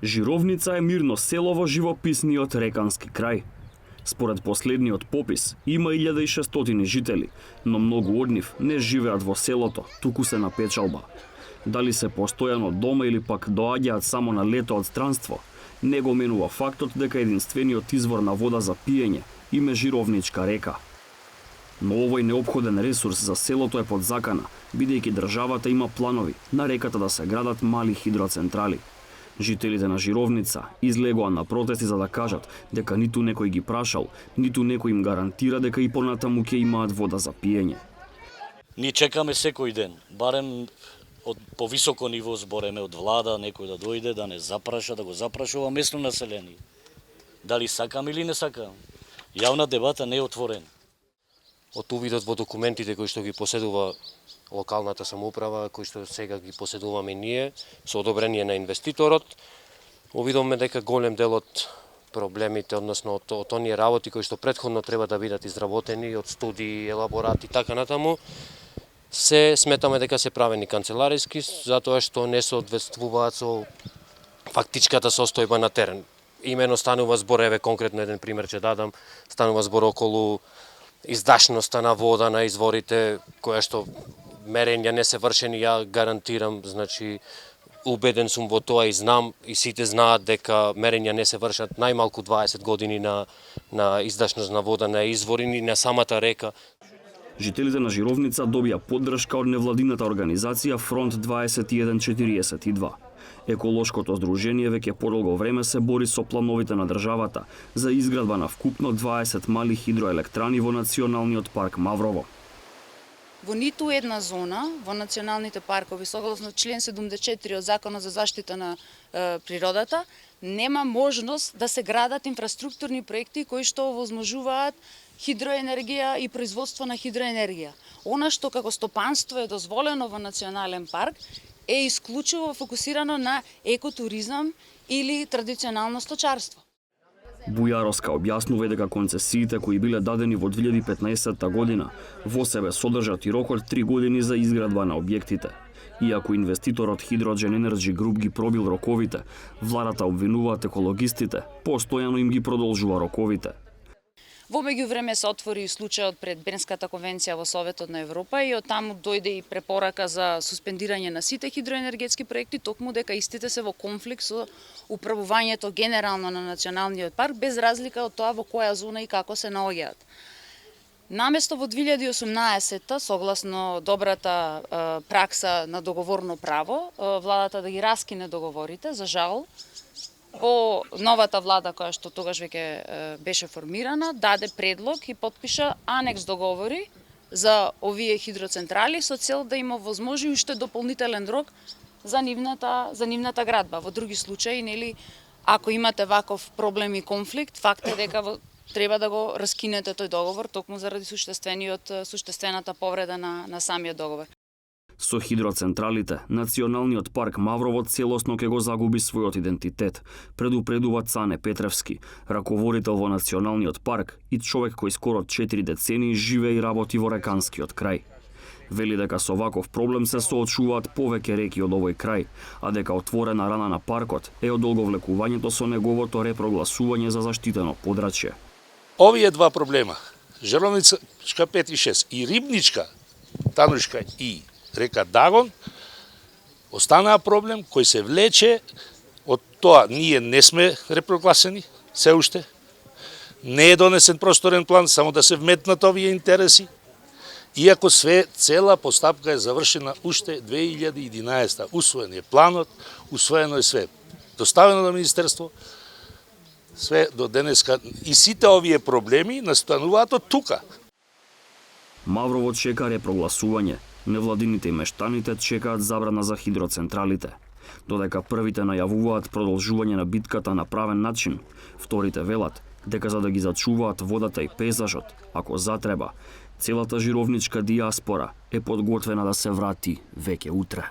Жировница е мирно село во живописниот Рекански крај. Според последниот попис, има 1600 жители, но многу од нив не живеат во селото, туку се на печалба. Дали се постојано дома или пак доаѓаат само на лето од странство, не го менува фактот дека единствениот извор на вода за пиење им е Жировничка река. Но овој неопходен ресурс за селото е под закана, бидејќи државата има планови на реката да се градат мали хидроцентрали. Жителите на Жировница излегоа на протести за да кажат дека ниту некој ги прашал, ниту некој им гарантира дека и понатаму ќе имаат вода за пиење. Ние чекаме секој ден, барем од повисоко ниво збореме од влада, некој да дојде, да не запраша, да го запрашува местно население. Дали сакаме или не сакаме? Јавна дебата не е отворена. Од увидот во документите кои што ги поседува локалната самоуправа, кои што сега ги поседуваме ние, со одобрение на инвеститорот, увидовме дека голем дел од проблемите, односно од оние работи кои што претходно треба да бидат изработени, од студии, елаборати и така натаму, се сметаме дека се правени канцелариски, затоа што не соодветствуваат со фактичката состојба на терен. Имено станува збор, еве конкретно еден пример ќе дадам, станува збор околу издашноста на вода на изворите, која што мерења не се вршени, ја гарантирам, значи убеден сум во тоа и знам и сите знаат дека мерења не се вршат најмалку 20 години на издашност на вода на извори и на самата река. Жителите на Жировница добија поддршка од невладината организација Фронт 2142. Еколошкото здружение веќе подолго време се бори со плановите на државата за изградба на вкупно 20 мали хидроелектрани во Националниот парк Маврово. Во ниту една зона во националните паркови, согласно член 74 од Законот за заштита на природата, нема можност да се градат инфраструктурни проекти кои што овозможуваат хидроенергија и производство на хидроенергија. Она што како стопанство е дозволено во национален парк е исклучиво фокусирано на екотуризам или традиционално сточарство. Бујаровска објаснува дека концесиите кои биле дадени во 2015 година во себе содржат и рок од 3 години за изградба на објектите. Иако инвеститорот Hydrogen Energy Group ги пробил роковите, владата обвинуваат екологистите, постојано им ги продолжува роковите. Во меѓувреме се отвори случајот пред Бернската конвенција во Советот на Европа и од таму дојде и препорака за суспендирање на сите хидроенергетски проекти, токму дека истите се во конфликт со управувањето генерално на националниот парк, без разлика од тоа во која зона и како се наоѓаат. Наместо во 2018, согласно добрата пракса на договорно право, владата да ги раскине договорите, за жал, по новата влада која што тогаш веќе беше формирана, даде предлог и подпиша анекс договори за овие хидроцентрали со цел да има возможи уште дополнителен рок за нивната градба. Во други случаи, нели, ако имате ваков проблем и конфликт, факт е дека треба да го раскинете тој договор токму заради суштествената повреда на самиот договор. Со хидроцентралите, Националниот парк Маврово целосно ќе го загуби својот идентитет, предупредува Цане Петревски, раководител во Националниот парк и човек кој скоро 4 децении живее и работи во Реканскиот крај. Вели дека со ваков проблем се соочуваат повеќе реки од овој крај, а дека отворена рана на паркот е одолговлекувањето со неговото репрогласување за заштитено подрачје. Овие два проблема, Жировничка 5 и 6 и Рибничка, Танушка и река Дагон, останаа проблем кој се влече од тоа ние не сме репрогласени, се уште. Не е донесен просторен план, само да се вметнат овие интереси. Иако цела постапка е завршена уште 2011. Усвоен е планот, усвоено е све. Доставено на Министерство, све до денеска. И сите овие проблеми настануваат од тука. Маврово чека репрогласување. Невладините и мештаните чекаат забрана за хидроцентралите. Додека првите најавуваат продолжување на битката на правен начин, вторите велат дека за да ги зачуваат водата и пейзажот, ако затреба, целата жировничка диаспора е подготвена да се врати веќе утре.